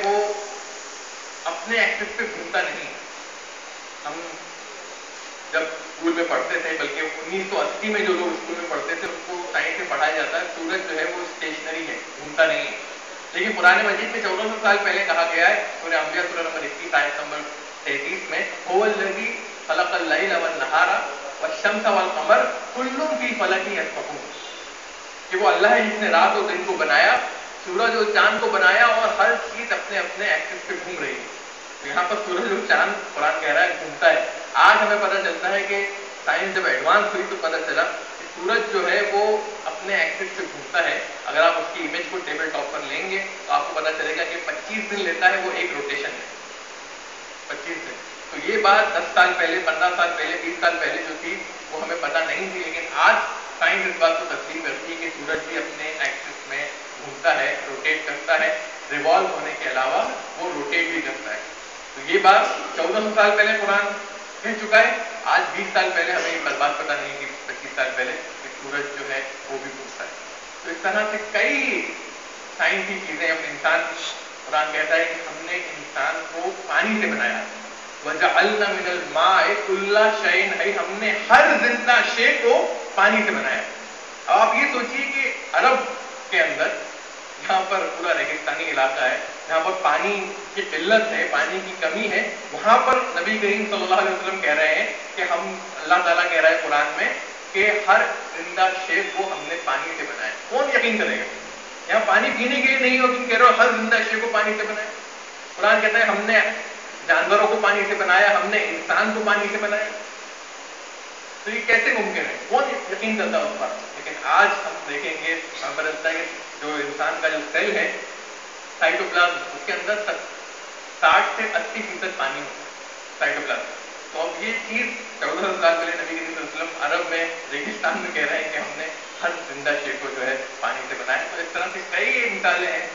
وہ اپنے ایکسس پہ گھومتا نہیں. ہم جب اسکول میں پڑھتے تھے، بلکہ 1980 میں جو لوگ اسکول میں پڑھتے تھے ان کو سائنس میں پڑھایا جاتا ہے سورج جو ہے وہ اسٹیشنری ہے، گھومتا نہیں ہے. لیکن قرآن مجید میں 1400 سال پہلے کہا گیا ہے، سورہ انبیاء سورہ نمبر 21 آیت نمبر 33 میں، هو الذی خلق اللیل والنہار والشمس والقمر کل فی فلک یسبحون، کہ وہ اللہ ہے جس نے رات اور دن کو بنایا، سورج اور چاند کو بنایا، اور ہر چیز اپنے اپنے ایکسس پہ گھوم رہی ہے. یہاں پر سورج اور چاند قرآن کہہ رہا ہے گھومتا ہے. آج ہمیں پتہ چلتا ہے کہ سائنس جب ایڈوانس ہوئی تو پتہ چلا کہ سورج جو ہے وہ اپنے ایکسس پہ گھومتا ہے. اگر آپ اس کی امیج کو ٹیبل ٹاپ پر لیں گے تو آپ کو پتہ چلے گا کہ 25 دن لیتا ہے وہ ایک روٹیشن ہے. 25 دن. تو یہ بات 10 سال پہلے، 15 سال پہلے، 20 سال پہلے جو تھی وہ ہمیں پتہ نہیں تھی. لیکن آج سائنس اس بات کو تسلیم کرتی ہے کہ سورج بھی اپنے ایکسس میں گھومتا ہے، روٹیٹ کرتا ہے. ریوالو ہونے کے علاوہ وہ روٹیٹ بھی کرتا ہے. تو یہ بات 1400 سال پہلے قرآن کہہ چکا ہے. آج 20 سال پہلے ہمیں یہ بات پتہ نہیں کہ 25 سال پہلے کہ سورج جو ہے وہ بھی گھومتا ہے. تو اس طرح سے کئی سائنسی چیزیں ہم انسان، قرآن کہتا ہے کہ ہم نے انسان کو پانی سے بنایا. وَجَعَلْنَا مِنَ الْمَاءِ كُلَّ شَيْءٍ حَيٍّ، ہم نے ہر زندہ شے کو پانی سے بنایا. اب آپ یہ سوچیے کہ عرب کے اندر جہاں پر پورا ریگستانی علاقہ ہے، جہاں پر پانی کی قلت ہے، پانی کی کمی ہے، وہاں پر نبی کریم صلی اللہ علیہ وسلم کہہ رہے ہیں کہ ہم، اللہ تعالیٰ کہہ رہا ہے قرآن میں کہ ہر زندہ شے کو ہم نے پانی سے بنایا. کون یقین کرے گا؟ یہاں پانی پینے کے لیے نہیں ہو، تم کہہ رہے ہو ہر زندہ شے کو پانی سے بنایا. قرآن کہتا ہے ہم نے جانوروں کو پانی سے بنایا، ہم نے انسان کو پانی سے بنایا. تو یہ کیسے ممکن ہے؟ کون یقین کرتا ہے اس پر؟ لیکن آج ہم دیکھیں گے، ہمیں پتہ چلتا ہے کہ جو انسان کا جو سیل ہے سائٹوپلازم، اس کے اندر 60 سے 80% پانی ہوتا ہے سائٹوپلازم. تو اب یہ چیز 1400 سال پہلے نبی کریم صلی اللہ علیہ وسلم عرب میں ریگستان میں کہہ رہے ہیں کہ ہم نے ہر زندہ شے کو جو ہے پانی سے بنایا. تو اس طرح سے کئی مثالیں ہیں.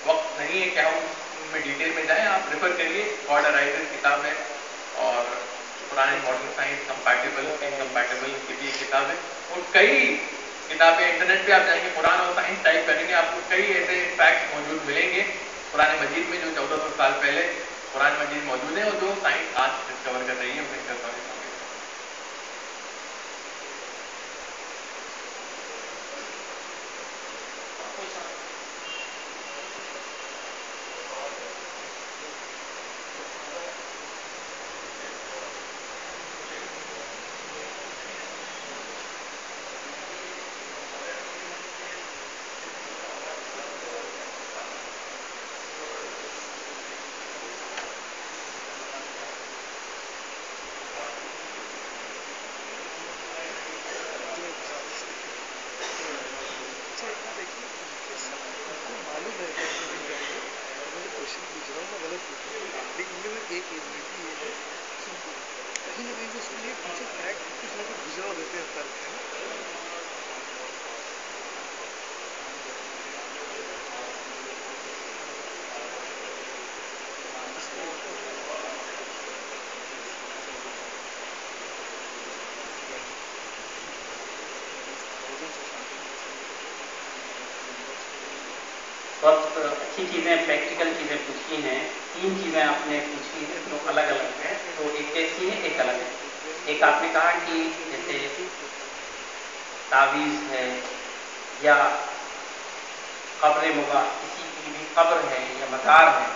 وقت نہیں ہے کہ ہم ان میں ڈیٹیل میں جائیں. آپ ریفر کریے، گاڈ ارائزز کتاب ہے، اور قرآن ماڈرن سائنس کمپیٹیبل انکمپیٹیبل کی بھی ایک کتاب ہے، اور کئی کتابیں انٹرنیٹ پہ آپ جائیں گے، قرآن اور سائنس ٹائپ کریں گے، آپ کو کئی ایسے فیکٹس موجود ملیں گے قرآن مجید میں جو 1400 سال پہلے قرآن مجید موجود ہے، اور جو سائنس آج ڈسکور کر رہی ہے. بہت اچھی چیزیں، پریکٹیکل چیزیں پوچھی ہیں. 3 چیزیں آپ نے پوچھی ہیں جو الگ الگ ہیں، تو ایک کیسی ہے، ایک الگ ہے. ایک آپ نے کہا کہ جیسے تعویذ ہے یا قبر مبا، کسی کی بھی قبر ہے یا مزار ہے،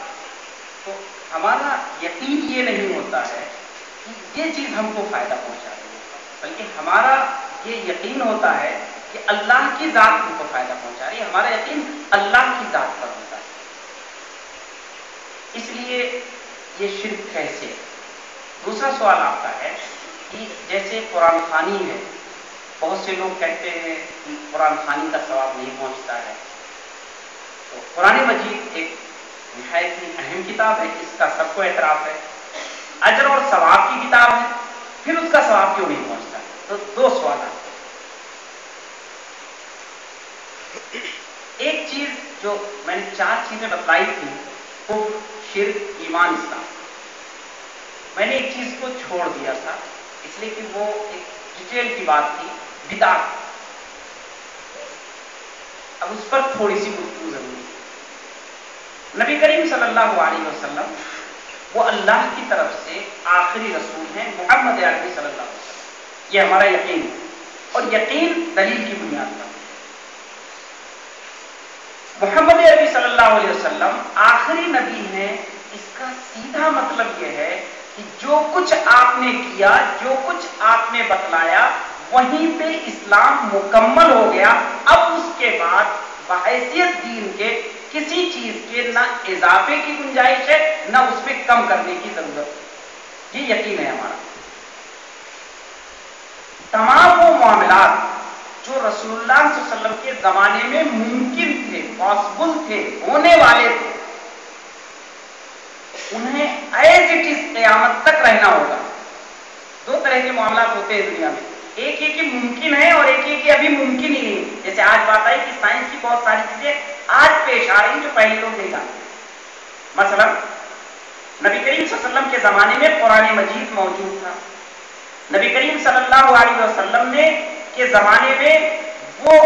تو ہمارا یقین یہ نہیں ہوتا ہے کہ یہ چیز ہم کو فائدہ پہنچا رہی ہے، بلکہ ہمارا یہ یقین ہوتا ہے کہ اللہ کی ذات ہم کو فائدہ پہنچا رہی ہے. ہمارا یقین اللہ کی ذات پر ہوتا ہے. اس لیے یہ شرک کیسے؟ دوسرا سوال آپ کا ہے کہ جیسے قرآن خوانی ہے، بہت سے لوگ کہتے ہیں کہ قرآن خوانی کا ثواب نہیں پہنچتا ہے. تو قرآن مجید ایک نہایت ہی اہم کتاب ہے، اس کا سب کو اعتراف ہے، اجر اور ثواب کی کتاب ہے، پھر اس کا ثواب کیوں نہیں پہنچتا؟ تو 2 سوالات. ایک چیز جو میں نے 4 چیزیں بتلائی تھیں، کفر، شرک، ایمان، اسلام، میں نے ایک چیز کو چھوڑ دیا تھا اس لیے کہ وہ ایک ڈیٹیل کی بات تھی، بدعت. اب اس پر تھوڑی سی گفتگو ضروری ہے. نبی کریم صلی اللہ علیہ وسلم وہ اللہ کی طرف سے آخری رسول ہیں، محمد عربی صلی اللہ علیہ وسلم، یہ ہمارا یقین ہے، اور یقین دلیل کی بنیاد پر۔ محمد عربی صلی اللہ علیہ وسلم آخری نبی ہیں، اس کا سیدھا مطلب یہ ہے کہ جو کچھ آپ نے کیا، جو کچھ آپ نے بتلایا، وہیں پہ اسلام مکمل ہو گیا۔ اب اس کے بعد بحیثیت دین کے کسی چیز کے نہ اضافے کی گنجائش ہے، نہ اس میں کم کرنے کی ضرورت ہے، یہ یقین ہے ہمارا۔ تمام وہ معاملات جو رسول اللہ صلی اللہ علیہ وسلم کے زمانے میں ممکن تھے، پاسبل تھے، ہونے والے تھے، انہیں ایز اٹ از قیامت تک رہنا ہوگا۔ دو طرح کے معاملات ہوتے ہیں دنیا میں، ایک یہ کہ ممکن ہے اور ایک یہ کہ ابھی ممکن ہی نہیں۔ جیسے آج بات آئی کہ سائنس کی بہت ساری چیزیں آج پیش آ رہی جو پہلے لوگ نہیں جانتے۔ مثلا نبی کریم صلی اللہ علیہ وسلم کے زمانے میں قرآن مجید موجود تھا، نبی کریم صلی اللہ علیہ وسلم نے کے زمانے میں وہ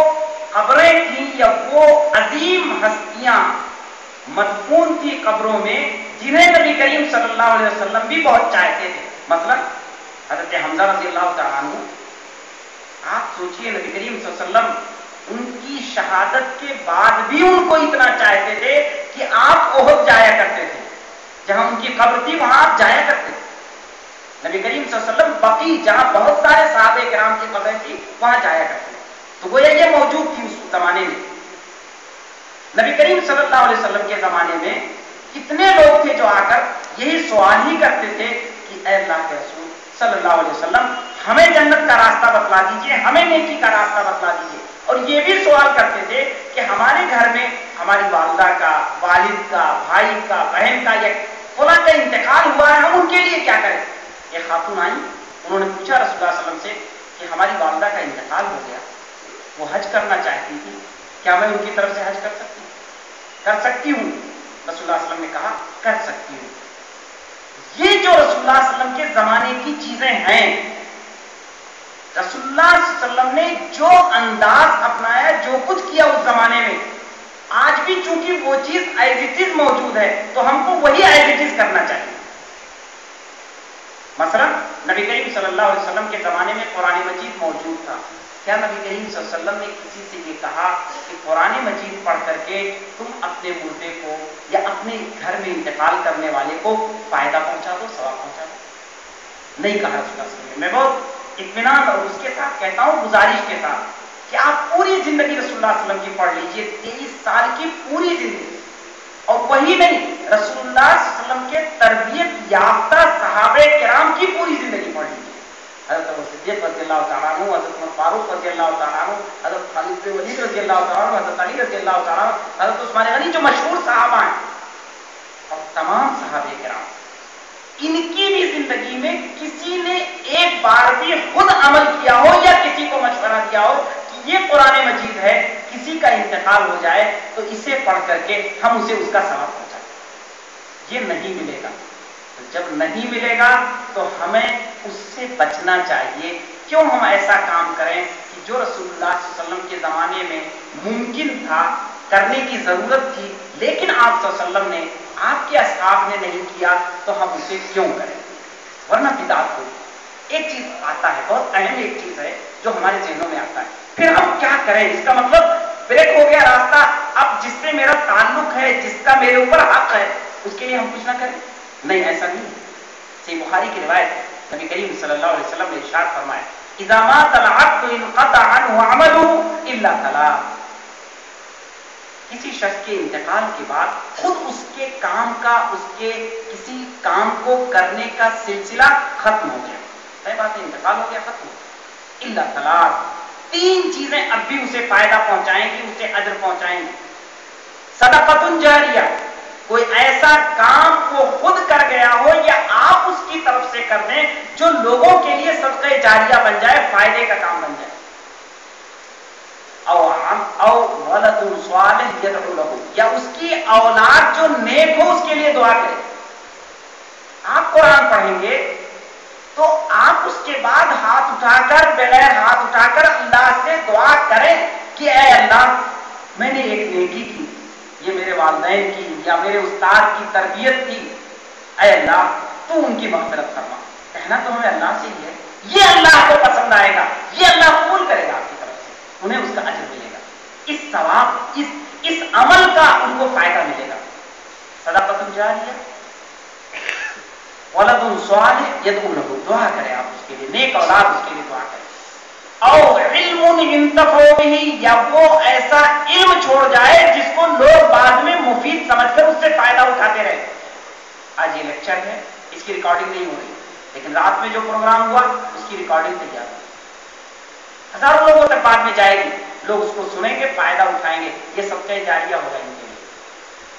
قبریں تھیں یا وہ عظیم ہستیاں مدفون تھی قبروں میں جنہیں نبی کریم صلی اللہ علیہ وسلم بھی بہت چاہتے تھے۔ مثلا حضرت حمزہ رضی اللہ تعالیٰ عنہ، آپ سوچئے نبی کریم صلی اللہ علیہ وسلم ان کی شہادت کے بعد بھی ان کو اتنا چاہتے تھے کہ آپ احد جایا کرتے تھے، جہاں ان کی قبر تھی وہاں آپ جایا کرتے تھے۔ نبی کریم صلی اللہ علیہ وسلم بقی جہاں بہت سارے صحابہ کرام کی قبریں تھی وہاں جایا کرتے تھے، تو گویا یہ موجود تھی اس زمانے میں۔ نبی کریم صلی اللہ علیہ وسلم کے زمانے میں کتنے لوگ تھے جو آ کر یہی سوال ہی کرتے تھے کہ اے اللہ کے رسول صلی اللہ علیہ وسلم ہمیں جنت کا راستہ بتلا دیجئے، ہمیں نیکی کا راستہ بتلا دیجئے، اور یہ بھی سوال کرتے تھے کہ ہمارے گھر میں ہماری والدہ کا، والد کا، بھائی کا، بہن کا یا فلاں کا انتقال ہوا ہے، ہم ان کے لیے کیا کریں؟ ایک خاتون آئی، انہوں نے پوچھا رسول اللہ صلی اللہ علیہ وسلم سے کہ ہماری والدہ کا انتقال ہو گیا، وہ حج کرنا چاہتی تھی، کیا میں ان کی طرف سے حج کر سکتی ہوں؟ کر سکتی ہوں۔ رسول اللہ صلی اللہ علیہ وسلم نے کہا کر سکتی ہوں۔ یہ جو رسول اللہ صلی اللہ علیہ وسلم کے زمانے کی چیزیں ہیں، رسول اللہ صلی اللہ علیہ وسلم نے جو انداز اپنایا، جو کچھ کیا اس زمانے میں، آج بھی چونکہ وہ چیز ایز اٹ از موجود ہے تو ہم کو وہی ایز اٹ از کرنا چاہیے۔ مثلا نبی کریم صلی اللہ علیہ وسلم کے زمانے میں قرآن مجید موجود تھا، کیا نبی کریم صلی اللہ علیہ وسلم نے کسی سے یہ کہا کہ قرآن مجید پڑھ کر کے تم اپنے مردے کو یا اپنے گھر میں انتقال کرنے والے کو فائدہ پہنچا دو، ثواب پہنچا دو؟ نہیں کہا رسول اللہ صلی اللہ علیہ وسلم نے۔ میں بہت اطمینان اور اس کے ساتھ کہتا ہوں، گزارش کے ساتھ، کہ آپ پوری زندگی رسول اللہ صلی اللہ علیہ وسلم کی پڑھ لیجئے، 23 سال کی پوری زندگی، اور وہی نہیں، رسول اللہ صلی اللہ علیہ وسلم کے تربیت یافتہ صحابہ کرام کی پوری زندگی پڑھ لیجئے۔ حضرت ابو صدیق رضی اللہ تعالیٰ عنہ، حضرت عمر فاروق رضی اللہ تعالیٰ عنہ، حضرت خالد بن ولید رضی اللہ تعالیٰ عنہ، حضرت علی رضی اللہ تعالیٰ عنہ، حضرت عثمان غنی، جو مشہور صحابہ ہیں، اور تمام صحابہ کرام، ان کی بھی زندگی میں کسی نے ایک بار بھی خود عمل کیا ہو یا کسی کو مشورہ دیا ہو کہ یہ قرآن مجید ہے، کسی کا انتقال ہو جائے تو اسے پڑھ کر کے ہم اسے اس کا ثواب پہنچائیں؟ یہ نہیں ملے گا۔ جب نہیں ملے گا تو ہمیں اس سے بچنا چاہیے۔ کیوں ہم ایسا کام کریں کہ جو رسول اللہ صلی اللہ علیہ وسلم کے زمانے میں ممکن تھا، کرنے کی ضرورت تھی، لیکن آپ صلی اللہ علیہ وسلم نے، آپ کے اصحاب نے نہیں کیا، تو ہم اسے کیوں کریں؟ ورنہ بدعت ہوگی۔ ایک چیز آتا ہے، بہت اہم ایک چیز ہے جو ہمارے ذہنوں میں آتا ہے، پھر ہم کیا کریں؟ اس کا مطلب بریک ہو گیا راستہ، اب جس سے میرا تعلق ہے، جس کا میرے اوپر حق ہے، اس کے لیے ہم کچھ نہ کریں؟ نہیں، ایسا نہیں ہے۔ صحیح بخاری کی روایت ہے، نبی کریم صلی اللہ علیہ وسلم نے ارشاد فرمایا اذا مات العبد انقطع عنه عمله الا ثلاث، کسی شخص کے انتقال کے بعد خود اس کے کام کا، اس کے کسی کام کو کرنے کا سلسلہ ختم ہو گیا، صحیح بات ہے، انتقال ہو گیا، ختم ہو گیا، الا ثلاث، تین چیزیں اب بھی اسے فائدہ پہنچائیں گی، اسے اجر پہنچائیں گی۔ صدقۃ جاریہ، کوئی ایسا کام وہ خود کر گیا ہو یا آپ اس کی طرف سے کر دیں جو لوگوں کے لیے صدقہ جاریہ بن جائے، فائدے کا کام بن جائے۔ او ولد صالح یدعو له، یا اس کی اولاد جو نیک ہو اس کے لیے دعا کرے۔ آپ قرآن پڑھیں گے تو آپ اس کے بعد ہاتھ اٹھا کر، بغیر ہاتھ اٹھا کر اللہ سے دعا کریں کہ اے اللہ، میں نے ایک نیکی کی یہ میرے والدین کی یا میرے استاد کی تربیت تھی، اے اللہ تو ان کی مغفرت فرما. کہنا تو ہمیں اللہ سے ہی ہے. یہ اللہ کو پسند آئے گا، یہ اللہ قبول کرے گا آپ کی طرف سے، انہیں اس کا اجر ملے گا، اس ثواب اس عمل کا ان کو فائدہ ملے گا. صدقۃ جاریہ، ولد صالح یدعو لہ، دعا کریں آپ اس کے لیے، نیک اولاد اس کے لیے دعا کریں. اور علم ينتفع به، یا وہ ایسا علم چھوڑ جائے جس کو لوگ بعد میں مفید سمجھ کر اس سے فائدہ اٹھاتے رہے. آج یہ لیکچر ہے، اس کی ریکارڈنگ نہیں ہو رہی، لیکن رات میں جو پروگرام ہوا اس کی ریکارڈنگ تیار ہے، ہزاروں لوگوں تک بعد میں جائے گی، لوگ اس کو سنیں گے، فائدہ اٹھائیں گے. یہ صدقہ جاریہ ہوگا ان کے لیے.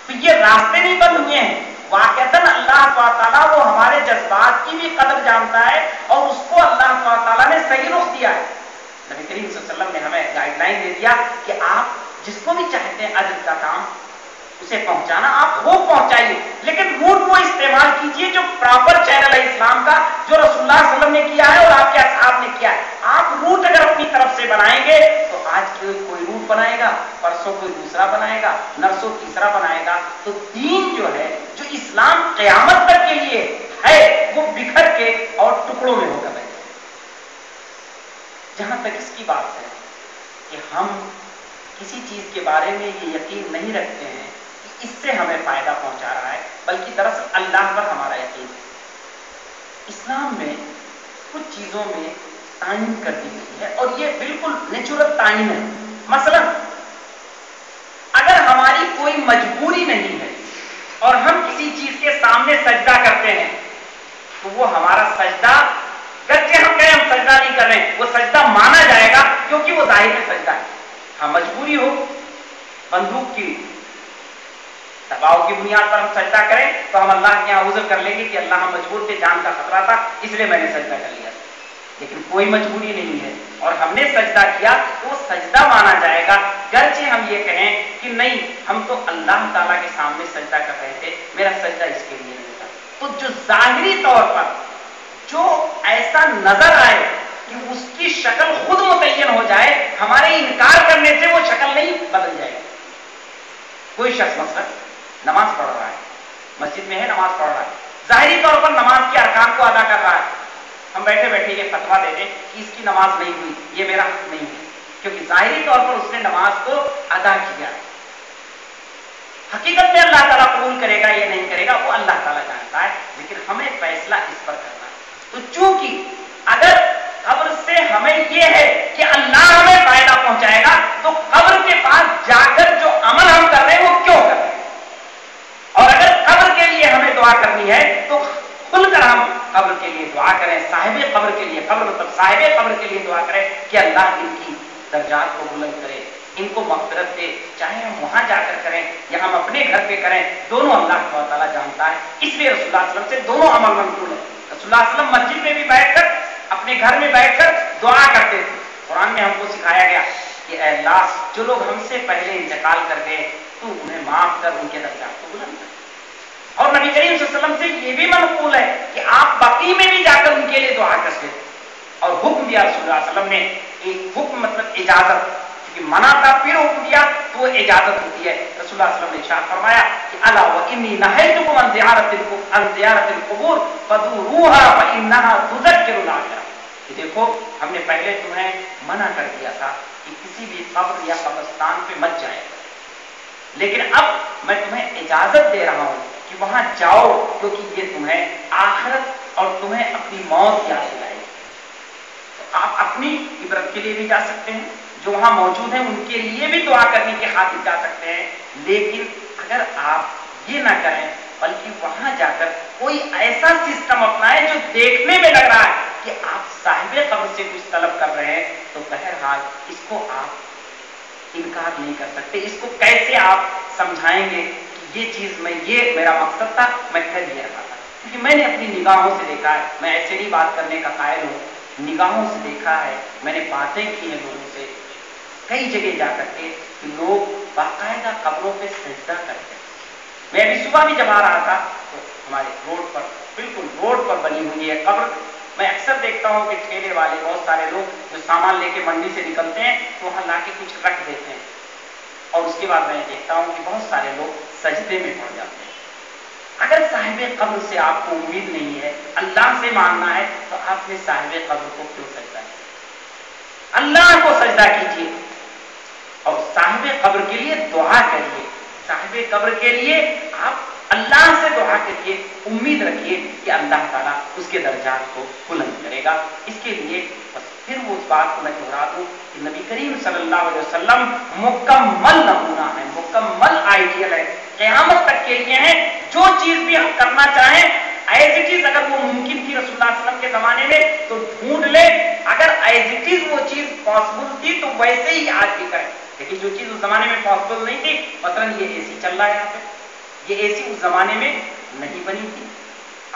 تو یہ راستے نہیں بند ہوئے ہیں، واقعتاً اللہ تعالیٰ وہ ہمارے جذبات کی بھی قدر جانتا ہے، اور اس کو اللہ تعالیٰ نے صحیح رخ دیا ہے. نبی کریم صلی اللہ علیہ وسلم نے ہمیں گائیڈ لائن دے دیا کہ آپ جس کو بھی چاہتے ہیں اجر کا کام اسے پہنچانا، آپ خوب پہنچائیے، لیکن روٹ وہ استعمال کیجئے جو پراپر چینل ہے اسلام کا، جو رسول اللہ صلی اللہ علیہ وسلم نے کیا ہے اور آپ کے اصحاب نے کیا ہے. آپ روٹ اگر اپنی طرف سے بنائیں گے تو آج کوئی روٹ بنائے گا، پرسوں کوئی دوسرا بنائے گا، نرسوں تیسرا بنائے گا. تو دین جو ہے، جو اسلام قیامت تک کے لیے ہے، وہ بکھر کے اور ٹکڑوں میں ہوگا. جہاں تک اس کی بات ہے کہ ہم کسی چیز کے بارے میں یہ یقین نہیں رکھتے ہیں کہ اس سے ہمیں فائدہ پہنچا رہا ہے، بلکہ دراصل اللہ پر ہمارا یقین ہے. اسلام میں کچھ چیزوں میں تعین کر دی گئی ہے، اور یہ بالکل نیچرل تعین ہے. مثلا اگر ہماری کوئی مجبوری نہیں ہے اور ہم کسی چیز کے سامنے سجدہ کرتے ہیں تو وہ ہمارا سجدہ، گرچہ ہم کہیں ہم سجدہ نہیں کر رہے ہیں، وہ سجدہ مانا جائے گا کیونکہ وہ ظاہر میں سجدہ ہے. ہاں مجبوری ہو، بندوق کی دباؤ کی بنیاد پر ہم سجدہ کریں تو ہم اللہ کے یہاں عذر کر لیں گے کہ اللہ ہم مجبور تھے، جان کا خطرہ تھا اس لیے میں نے سجدہ کر لیا. لیکن کوئی مجبوری نہیں ہے اور ہم نے سجدہ کیا تو وہ سجدہ مانا جائے گا، گرچہ ہم یہ کہیں کہ نہیں ہم تو اللہ تعالیٰ کے سامنے سجدہ کر رہے تھے، میرا سجدہ اس کے لیے نہیں تھا. تو جو ظاہری طور پر جو ایسا نظر آئے کہ اس کی شکل خود متعین ہو جائے، ہمارے انکار کرنے سے وہ شکل نہیں بدل جائے. کوئی شخص مثلا نماز پڑھ رہا ہے، مسجد میں ہے، نماز پڑھ رہا ہے، ظاہری طور پر نماز کے ارکان کو ادا کر رہا ہے. ہم بیٹھے بیٹھے یہ فتویٰ دے دیں کہ اس کی نماز نہیں ہوئی، یہ میرا حق نہیں ہے، کیونکہ ظاہری طور پر اس نے نماز کو ادا کیا. حقیقت میں اللہ تعالیٰ قبول کرے گا یا نہیں کرے گا وہ اللہ تعالیٰ جانتا ہے، لیکن ہمیں فیصلہ اس پر کرنا ہے. تو چونکہ اگر قبر سے ہمیں یہ ہے کہ اللہ ہمیں فائدہ پہنچائے گا تو قبر کے پاس جا کر جو عمل ہم کر رہے ہیں وہ کیوں کر رہے ہیں؟ اور اگر قبر کے لیے ہمیں دعا کرنی ہے تو کھل کر ہم قبر کے لیے دعا کریں، صاحب قبر کے لیے، قبر مطلب صاحب قبر کے لیے دعا کریں کہ اللہ ان کی درجات کو بلند کرے، ان کو مغفرت دے. چاہے ہم وہاں جا کر کریں یا ہم اپنے گھر پہ کریں، دونوں اللہ تعالیٰ جانتا ہے. اس لیے رسول اللہ صلی اللہ علیہ وسلم سے دونوں عمل منقول ہے. رسول اللہ صلی اللہ علیہ وسلم مسجد میں بھی بیٹھ کر، اپنے گھر میں بیٹھ کر دعا کرتے تھے. قرآن میں ہم کو سکھایا گیا کہ اے اللہ جو لوگ ہم سے پہلے انتقال کر گئے تو انہیں معاف کر، ان کے درجات کو بلند کر. اور نبی کریم صلی اللہ علیہ وسلم سے یہ بھی منقول ہے کہ آپ بقی میں بھی جا کر ان کے لیے دعا کرتے تھے. اور حکم دیا رسول اللہ صلی اللہ علیہ وسلم نے، ایک حکم مطلب اجازت، کیونکہ منع تھا پھر حکم دیا تو وہ اجازت ہوتی ہے. رسول اللہ صلی اللہ علیہ وسلم نے ارشاد فرمایا کہ الا وانی نہیتکم عن زیارت القبور فزوروها فانها تذکر الاخرہ. کہ دیکھو ہم نے پہلے تمہیں منع کر دیا تھا کہ کسی بھی قبر یا قبرستان پہ مت جائے، لیکن اب میں تمہیں اجازت دے رہا ہوں کہ وہاں جاؤ کیونکہ یہ تمہیں آخرت اور تمہیں اپنی موت یاد دلائے. تو آپ اپنی عبرت کے لیے بھی جا سکتے ہیں، جو وہاں موجود ہیں ان کے لیے بھی دعا کرنے کی خاطر جا سکتے ہیں. لیکن اگر آپ یہ نہ کریں بلکہ وہاں جا کر کوئی ایسا سسٹم اپنائیں جو دیکھنے میں لگ رہا ہے کہ آپ صاحب قبر سے کچھ طلب کر رہے ہیں، تو بہرحال اس کو آپ انکار نہیں کر سکتے. اس کو کیسے آپ سمجھائیں گے کہ یہ چیز میں، یہ میرا مقصد تھا، میں کر یہ رہا تھا. کیونکہ میں نے اپنی نگاہوں سے دیکھا ہے، میں ایسے نہیں بات کرنے کا قائل ہوں، نگاہوں سے دیکھا ہے، میں نے باتیں کی ہیں لوگوں سے کئی جگہ جا کر کے کہ لوگ باقاعدہ قبروں پہ سجدہ کرتے ہیں. میں ابھی صبح بھی جب آ رہا تھا تو ہمارے روڈ پر، بالکل روڈ پر بنی ہوئی ہے قبر. میں اکثر دیکھتا ہوں کہ ٹھیلے والے بہت سارے لوگ جو سامان لے کے منڈی سے نکلتے ہیں تو وہاں لا کے کچھ رکھ دیتے ہیں اور اس کے بعد میں دیکھتا ہوں کہ بہت سارے لوگ سجدے میں پڑ جاتے ہیں۔ اگر صاحب قبر سے آپ کو امید نہیں ہے، اللہ سے ماننا ہے، تو آپ نے صاحب قبر کو کیوں سجدہ کیا؟ اللہ کو سجدہ کیجیے اور صاحب قبر کے لیے دعا کریے۔ صاحب قبر کے لیے آپ اللہ سے دعا کریے، امید رکھیے کہ اللہ تعالیٰ اس کے درجات کو بلند کرے گا۔ اس کے لیے بس پھر وہ اس بات کو میں دہرا دوں کہ نبی کریم صلی اللہ علیہ وسلم مکمل نمونہ ہے، مکمل آئیڈیل ہے، قیامت تک کے لیے ہے۔ جو چیز بھی ہم کرنا چاہیں ایز اٹ از، اگر وہ ممکن تھی رسول اللہ صلی اللہ علیہ وسلم کے زمانے میں تو ڈھونڈ لے، اگر ایز اٹ از وہ چیز پاسبل تھی تو ویسے ہی آج بھی کریں۔ لیکن جو چیز اس زمانے میں پاسبل نہیں تھی، مثلاً یہ اے سی چل رہا ہے یہاں پہ، یہ اے سی اس زمانے میں نہیں بنی تھی۔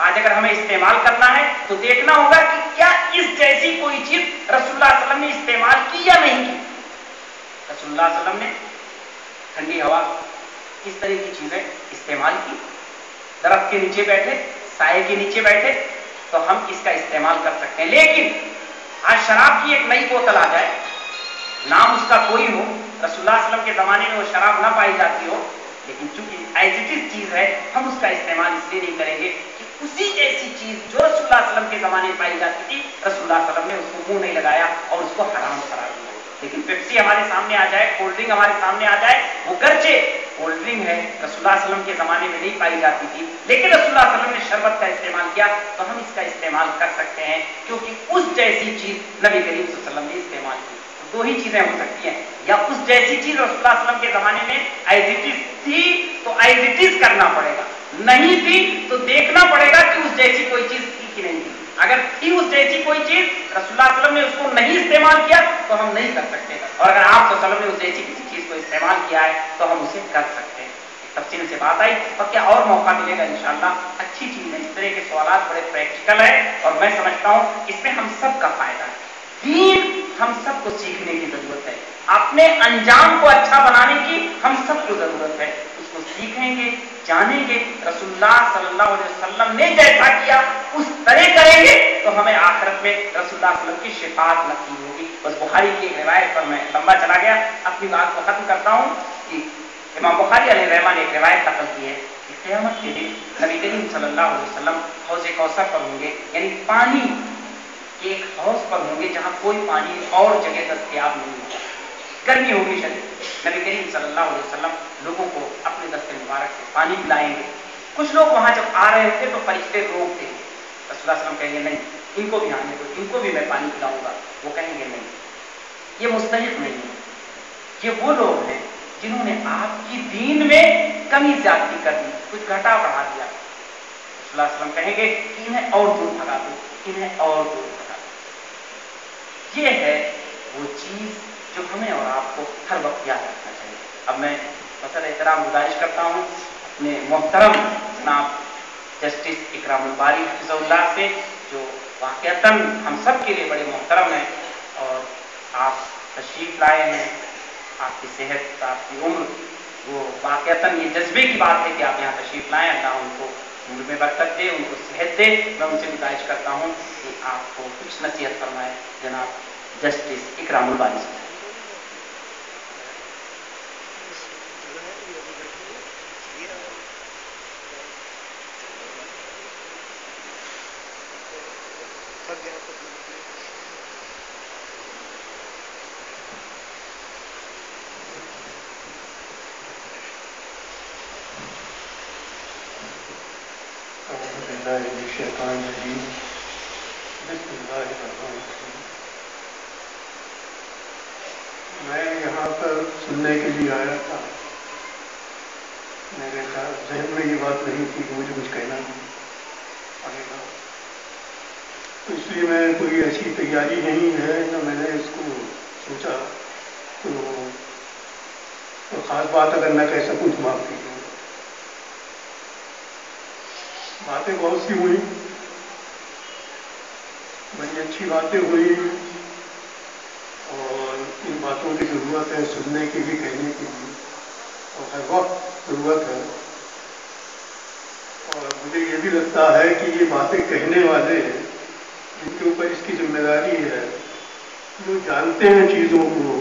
آج اگر ہمیں استعمال کرنا ہے تو دیکھنا ہوگا کہ کیا اس جیسی کوئی چیز رسول اللہ صلی اللہ علیہ وسلم نے استعمال کی یا نہیں کی۔ رسول اللہ صلی اللہ علیہ وسلم نے ٹھنڈی ہوا، کس طرح کی چیزیں استعمال کی، درخت کے نیچے بیٹھے، سائے کے نیچے بیٹھے، تو ہم اس کا استعمال کر سکتے ہیں۔ لیکن آج شراب کی ایک نئی بوتل آ جائے، نام اس کا کوئی ہو، رسول اللہ صلی اللہ علیہ وسلم کے زمانے میں وہ شراب نہ پائی جاتی ہو، لیکن چونکہ ایز اٹ از چیز ہے، ہم اس کا استعمال اس لیے نہیں کریں گے کہ اسی جیسی چیز جو رسول اللہ صلی اللہ علیہ وسلم کے زمانے میں پائی جاتی تھی، رسول اللہ صلی اللہ علیہ وسلم نے اس کو منہ نہیں لگایا اور اس کو حرام قرار دیا۔ لیکن پیپسی ہمارے سامنے آ جائے، کولڈ ڈرنک ہمارے سامنے آ جائے، وہ گرچہ کولڈ ڈرنک ہے، رسول اللہ صلی اللہ علیہ وسلم کے زمانے میں نہیں پائی جاتی تھی، لیکن رسول اللہ صلی اللہ علیہ وسلم نے شربت کا استعمال کیا، تو ہم اس کا استعمال کر سکتے ہیں، کیونکہ اس جیسی چیز نبی کریم صلی اللہ علیہ وسلم نے استعمال کی۔ دو ہی چیزیں ہو سکتی ہیں، یا اس جیسی چیز رسول اللہ صلی اللہ علیہ وسلم کے زمانے میں ایز اٹ از تھی تو ایز اٹ از کرنا پڑے گا، نہیں تھی تو دیکھنا پڑے گا کہ اس جیسی کوئی چیز تھی کہ نہیں تھی۔ اگر تھی اس جیسی کوئی چیز، رسول اللہ صلی اللہ علیہ وسلم نے اس کو نہیں استعمال کیا تو ہم نہیں کر سکتے، اور اگر آپ صلی اللہ علیہ وسلم نے اس جیسی کسی چیز کو استعمال کیا ہے تو ہم اسے کر سکتے ہیں۔ تفصیل سے بات آئی، اور کیا اور موقع ملے گا انشاءاللہ، اچھی چیز ہے، اس طرح کے سوالات بڑے پریکٹیکل ہیں اور میں سمجھتا ہوں اس میں ہم سب کا فائدہ ہے۔ دین ہم سب کو سیکھنے کی ضرورت ہے، اپنے انجام کو اچھا بنانے کی ہم سب کو ضرورت ہے، اس کو سیکھیں گے، جانیں گے، رسول اللہ صلی اللہ علیہ وسلم نے جیسا کیا اس طرح کریں گے تو ہمیں آخرت میں رسول اللہ صلی اللہ علیہ وسلم کی شفاعت نصیب ہوگی۔ بس بخاری کی ایک روایت پر میں لمبا چلا گیا، اپنی بات کو ختم کرتا ہوں کہ امام بخاری علیہ الرحمہ نے ایک روایت نقل کی ہے کہ قیامت کے دن نبی کریم صلی اللہ علیہ وسلم حوض کوثر پر ہوں گے، یعنی پانی کے ایک حوض پر ہوں گے جہاں کوئی پانی اور جگہ دستیاب نہیں ہوگا، گرمی ہوگی شدید، نبی کریم صلی اللہ علیہ وسلم لوگوں کو اپنے دست مبارک سے پانی پلائیں گے۔ کچھ لوگ وہاں جب آ رہے تھے تو فرشتے روک دیں گے، رسول اللہ صلی اللہ علیہ وسلم کہیں گے نہیں ان کو بھی آنے دو، ان کو بھی میں پانی پلاؤں گا، وہ کہیں گے نہیں یہ مستحق نہیں ہے، یہ وہ لوگ ہیں جنہوں نے آپ کی دین میں کمی زیادتی کر دی، کچھ گھٹا بڑھا دیا، رسول اللہ صلی اللہ علیہ وسلم کہیں گے کہ انہیں اور دور بھگا دو، انہیں اور دور بھگا دو۔ یہ ہے وہ چیز جو ہمیں اور آپ کو ہر وقت یاد رکھنا چاہیے۔ اب میں مثلا احترام گزارش کرتا ہوں اپنے محترم جناب جسٹس اکرام الباری حفظہ اللہ سے، جو واقعتاً ہم سب کے لیے بڑے محترم ہیں، اور آپ تشریف لائے ہیں، آپ کی صحت، آپ کی عمر، وہ واقعتاً یہ جذبے کی بات ہے کہ آپ یہاں تشریف لائیں، اللہ ان کو عمر میں برکت دے، ان کو صحت دے۔ میں ان سے گزارش کرتا ہوں کہ آپ کو کچھ نصیحت فرمائے جناب جسٹس اکرام الباری سے۔ میں یہاں پر سننے کے لیے آیا تھا، میرے ذہن میں یہ بات نہیں تھی کہ مجھے کچھ کہنا پڑے گا، اس لیے میں کوئی ایسی تیاری نہیں ہے نہ میں نے اس کو سوچا، تو خاص بات اگر نہ کہہ سکوں تو معاف کیجیے۔ باتیں بہت سی ہوئی، بڑی اچھی باتیں ہوئی، اور ان باتوں کی ضرورت ہے سننے کے لیے، کہنے کے لیے، اور ہر وقت ضرورت ہے۔ اور مجھے یہ بھی لگتا ہے کہ یہ باتیں کہنے والے جن کے اوپر اس کی ذمہ داری ہے، جو جانتے ہیں چیزوں کو،